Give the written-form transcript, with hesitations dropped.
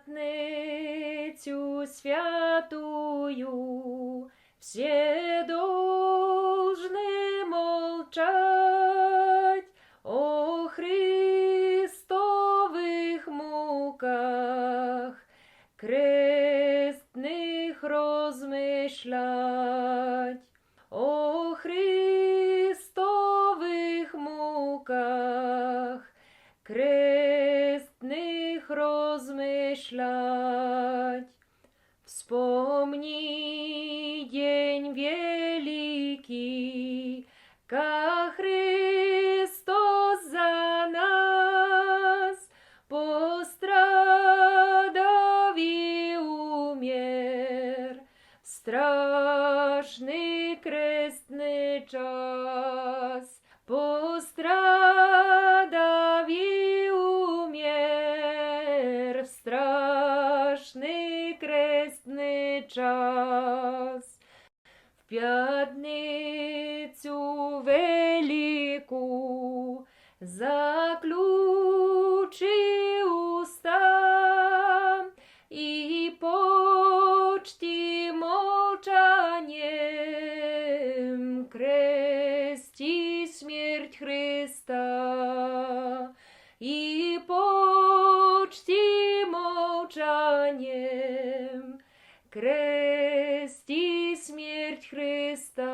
Пятницю святую все должны молчать о Христовых муках, крестных размышлять, о Христовых муках, крестных размышлять. Вспомни день великий, как Христос за нас пострадав и умер в страшный крестный час. Пострадав и умер в страшный крестный час. В пятницю велику заключи уста и почти молчанием крести смерть Христа, и почти молчанием крести смерть Христа.